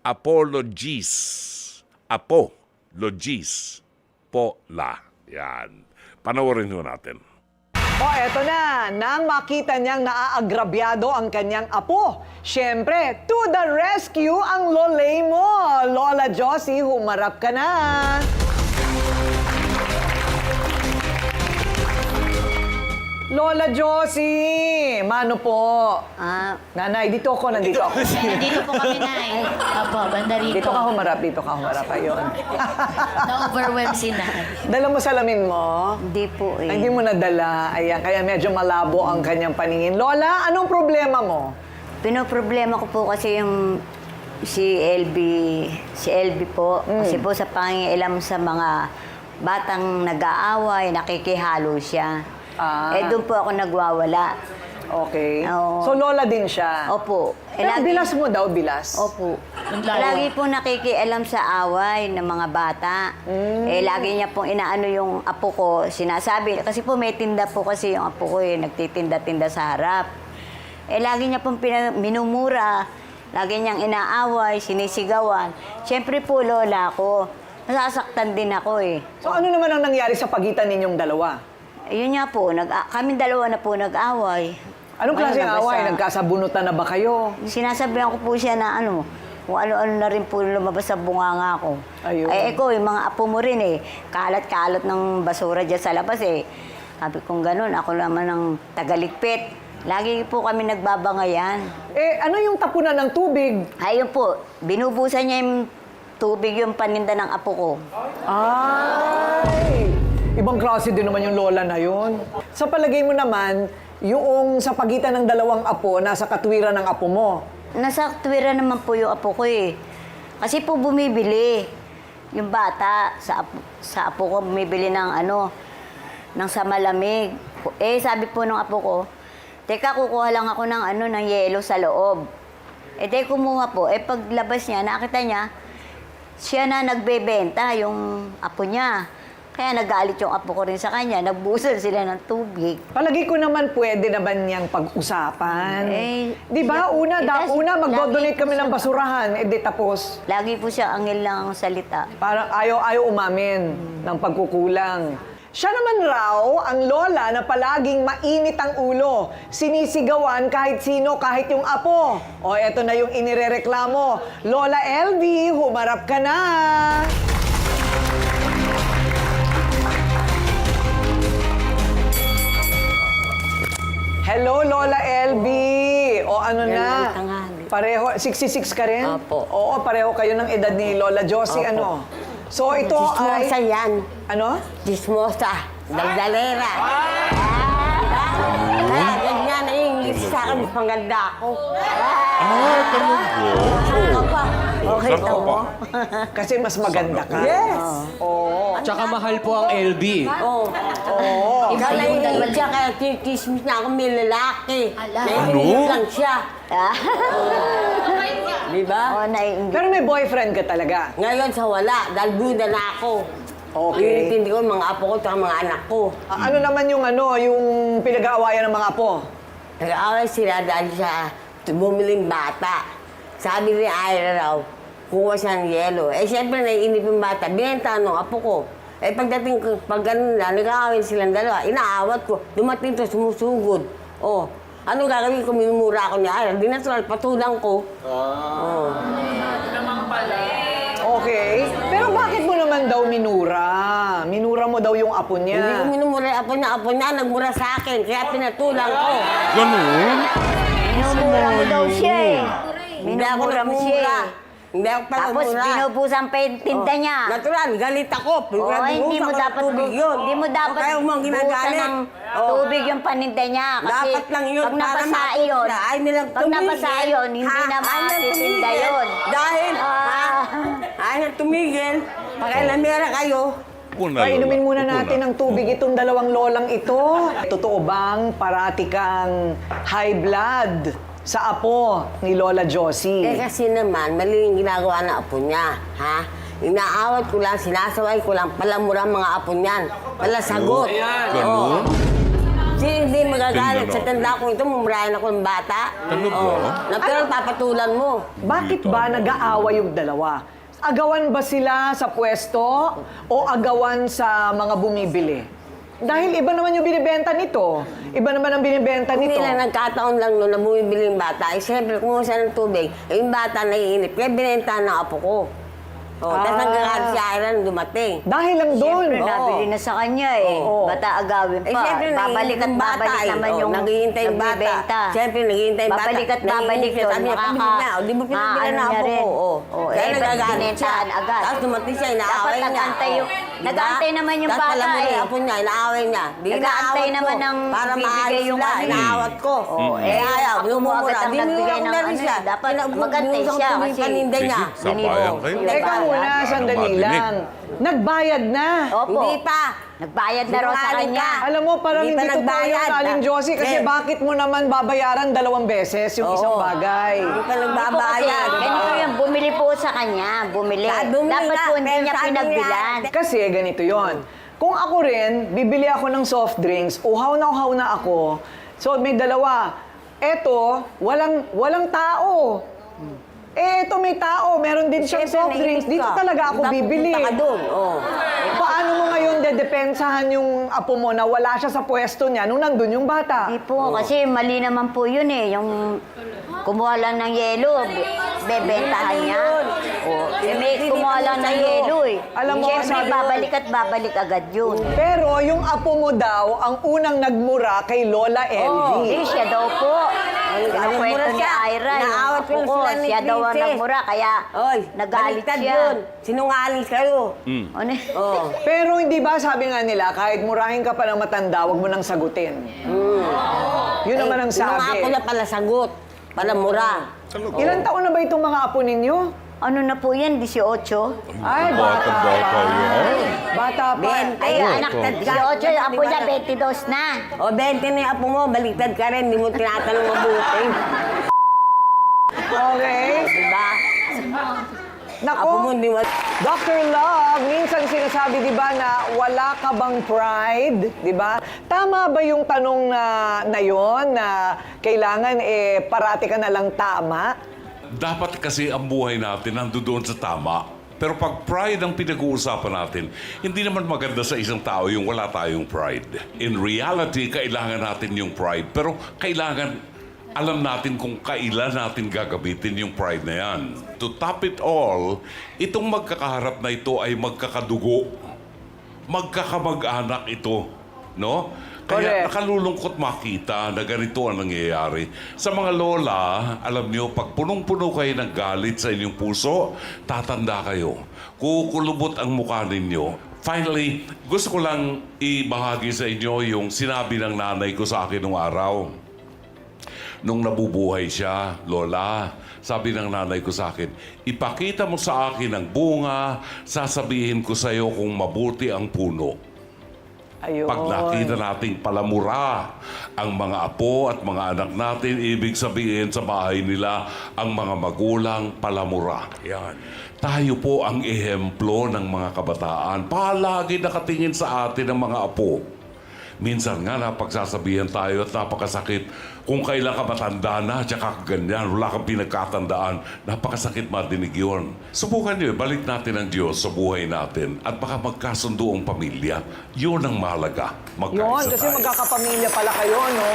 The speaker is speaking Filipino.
apologies. Apologies. Pola. Yan. Panoorin ho natin. O, eto na. Nang makita niyang naaagrabyado ang kanyang apo, syempre, to the rescue ang lolay mo. Lola Josie, humarap ka na. Lola Josie! Mano po? Nanay, dito ako, nandito ako. Nandito po kami, Nay. Opo, banda rito. Dito ka humarap, ayun. Na-overwhelm si Nay. Dala mo salamin mo? Hindi po eh. Ay, hindi mo nadala. Ayan, kaya medyo malabo ang kanyang paningin. Lola, anong problema mo? Pinoproblema ko po kasi yung si LB po. Kasi po sa pangingialam sa mga batang nag-aaway, nakikihalo siya. Doon po ako nagwawala. Okay. Oo. So, lola din siya? Opo. Pero bilas mo daw, bilas? Opo. Lagi po nakikialam sa away ng mga bata. Lagi niya pong inaano yung apo ko, sinasabi. Kasi po may tinda po kasi yung apo ko nagtitinda-tinda sa harap. Lagi niya pong minumura. Lagi niyang inaaway, sinisigawan. Siyempre po, lola ko, nasasaktan din ako So, ano naman ang nangyari sa pagitan ninyong dalawa? Yun nga po, kaming dalawa na po nag-away. Anong klaseng away? Nagkasabunutan na ba kayo? Sinasabihan ko po siya na kung ano-ano na rin po lumabas sa bunganga ko. Ayun. Ikaw, yung mga apo mo rin kalat-kalat ng basura dyan sa labas Sabi kong ganun, ako naman ang tagaligpit. Lagi po kami nagbabangayan. Ano yung tapunan ng tubig? Ayun po, binubusan niya yung tubig yung paninda ng apo ko. Ay! Ibang klase din naman yung lola na yun. Sa palagay mo naman, yung sa pagitan ng dalawang apo, nasa katwiran ng apo mo. Nasa katwiran naman po yung apo ko Kasi po bumibili yung bata sa apo ko, bumibili ng ng sa malamig. Sabi po ng apo ko, teka, kukuha lang ako ng yelo sa loob. Kumuha po. Paglabas niya, nakita niya, siya na nagbebenta yung apo niya. Kaya nagalit yung apo ko rin sa kanya. Nagbusan sila ng tubig. Palagi ko naman pwede naman niyang pag-usapan. Di ba? Una mag-donate kami ng basurahan. Di tapos. Lagi po siya angil lang ang salita. Parang ayaw umamin ng pagkukulang. Siya naman raw ang lola na palaging mainit ang ulo. Sinisigawan kahit sino, kahit yung apo. O, eto na yung inirereklamo. Lola LV, humarap ka na! Hello, Lola LB! O ano na? Pareho, 66 ka rin? Opo. Oo, pareho kayo ng edad ni Lola Josie, Opo. So ito ay... Chismosa yan. Ano? Chismosa. Dagdalera. Ganyan na yung sa akin, panganda ako. Okay Saan ka pa? Kasi mas maganda ka. Yes. Oo. Tsaka mahal po ang LB. Oo. Iba Kaya yung dalawa naiinip siya, kaya titismis na ako may lalaki. Ala. Naiinip lang siya. Di ba? Naiinggit. Pero may boyfriend ka talaga. Ngayon sa wala, dahil buda na ako. Okay. Inintindi ko mga apo ko at mga anak ko. Ano naman yung yung pinag-aawayan ng mga apo? Nag-aaway sila dahil sa bumiling bata. Sabi ni Ira raw, kuha siya ng yelo. Siyempre, naiinip yung bata. Binenta ng apo ko. Pagdating ko, pag ganun na, nag-aaway silang dalawa. Inaawat ko. Dumating to, sumusugod. Anong gagawin ko? Minumura ako ni Ira. Di natural, patulang ko. Okay. Pero bakit mo naman daw minura? Minura mo daw yung apo Hindi ko niya. minumura yung apo niya nagmura sa akin. Kaya pinatulang ko. Ganun? Minumura mo daw siya Hindi ako Minumura mo nagmura. siya Hindi ako pa Tapos nagmura. binubusan pa yung tinda niya. Natural, galit ako. Hindi mo dapat Hindi mo dapat Kaya mo buhusan ginagalit. ng tubig yung paninda niya. Kasi Dapat lang yun pag para napasa matuto yun, siya. Ay, nilang pag napasa yun, hindi na matitinda yun. Dahil, ay na tumigil. Pakailamera kayo. Ay, inumin muna natin ng tubig itong dalawang lolang ito. Totoo bang parati kang high blood sa apo ni Lola Josie? Kasi naman, mali yung ginagawa ng apo niya. Inaawat ko lang, sinasaway ko lang, palamura mga apo niyan. Palasagot. Ganun? hindi magagalit Tingnan sa tanda ko ito, mumurahin ako ng bata. Ano ba? Pero papatulan mo. Bakit ba nag-aaway yung dalawa? Agawan ba sila sa pwesto o agawan sa mga bumibili? Dahil iba naman yung binibenta nito. Iba naman ang binibenta Hindi nito. lang nagkataon lang noon na bumibili yung bata. Eh, siyempre, kumuha siya ng tubig. Eh, yung bata naiinip. Kaya binenta ng apo ko. Tapos nagkakaroon si Ira nung dumating. Dahil lang doon. Siyempre, nabili na sa kanya eh. Oo. Bata agawin pa. Eh, siyempre, babalik at yung bata, babalik naman yung naghihintay yung bata. nagbibenta. Siyempre, naghihintay yung bata. Babalik at babalik Naiinip siya. yun. Sabi niya, pabili na. O, di mo pinabili na niya apo rin. ko. Kaya nagagalit siya. binentahan agad. Tapos dumating siya, inaaway Dapat niya. nag-antay yung- nag-antay naman yung Tapos bata alam mo na eh. yung apo niya, inaaway niya. Di Nag-aantay inaawat naman ko. ng Para bibigay maayos yung sila, ano eh. inaawat ko. eh, ayaw, yung apo mo lumumura. agad ang Di nagbigay ng na rin ano siya. eh. Dapat Pinag- magantay binusang siya tuloy yung kasi paninda niya. Sige, sabayan kayo. Teka muna, sandali Para lang. Nagbayad na. Opo. Hindi pa. Nagbayad na raw sa Sinungaling kanya. ka. Alam mo, parang Hindi hindi pa totoo yung nagbayad. Aling Josie kasi Yes. bakit mo naman babayaran 2 beses yung isang Oo. bagay? Hindi pa Hindi po kasi, nagbabayad. ganito yan, bumili po sa kanya, bumili. Bumili Dapat nga, po hindi pero niya sabi pinagbilan. niya, Kasi ganito yon. Kung ako rin, bibili ako ng soft drinks, uhaw na ako. So may dalawa. Eto, walang tao. Eh, eto may tao. Meron din siyang soft drinks. Dito talaga ako bibili. Punta ka doon. Paano mo ngayon dedepensahan yung apo mo na wala siya sa pwesto niya nung nandun yung bata? Hindi po, kasi mali naman po yun eh. Yung kumuha lang ng yelo, bebentahan niya. May kumuha lang ng yelo eh. Alam mo, Siyempre, sabi mo- babalik at babalik agad yun. Pero yung apo mo daw ang unang nagmura kay Lola LV. Hindi, siya daw po. Ang kwento nagmura ni siya. Ira, yung Naawat apo yun ko, sila ni siya daw ang Princess. nagmura, kaya Oy, nagalit baliktad siya. yun. Sinungaling kayo. Ano? Oh. Pero hindi ba sabi nga nila, kahit murahin ka pa ng matanda, wag mo nang sagutin. Yun naman ang Yung mga apo sabi. na pala sagot. Pala mura. Ilan taon na ba itong mga apo ninyo? Ano na po yan, 18? Ay, bata pa. yan. Bata pa. Ay, Oo, anak, ito. 18, apo niya, 22 na. O, 20 na yung apo mo, baliktad ka rin. Hindi mo tinatanong mabuti. Okay. Diba? Nako, Apo mo, hindi mo... Dr. Love, minsan sinasabi, di ba, na wala ka bang pride, di ba? Tama ba yung tanong na yon na kailangan parati ka na lang tama? Dapat kasi ang buhay natin nandoon sa tama. Pero pag pride ang pinag-uusapan natin, hindi naman maganda sa isang tao yung wala tayong pride. In reality, kailangan natin yung pride. Pero kailangan alam natin kung kailan natin gagamitin yung pride na yan. To top it all, itong magkakaharap na ito ay magkakadugo. Magkakamag-anak ito. No? Kaya Correct. nakalulungkot makita na ganito ang nangyayari. Sa mga lola, alam niyo, pag punong-puno kayo ng galit sa inyong puso, tatanda kayo. Kukulubot ang mukha ninyo. Finally, gusto ko lang ibahagi sa inyo yung sinabi ng nanay ko sa akin nung araw. Nung nabubuhay siya, Lola, sabi ng nanay ko sa akin, ipakita mo sa akin ang bunga, sasabihin ko sa iyo kung mabuti ang puno. Ayun. Pag nakita nating palamura ang mga apo at mga anak natin, ibig sabihin sa bahay nila ang mga magulang palamura. Yan. Tayo po ang ehemplo ng mga kabataan. Palagi nakatingin sa atin ang mga apo. Minsan nga napagsasabihan tayo at napakasakit kung kailan ka matanda na tsaka ganyan, wala kang pinagkatandaan, napakasakit madinig yun. Subukan nyo, balik natin ang Diyos sa buhay natin at baka magkasundo ang pamilya. Yun ang mahalaga. Yun, Magkaisa kasi tayo. magkakapamilya pala kayo, no?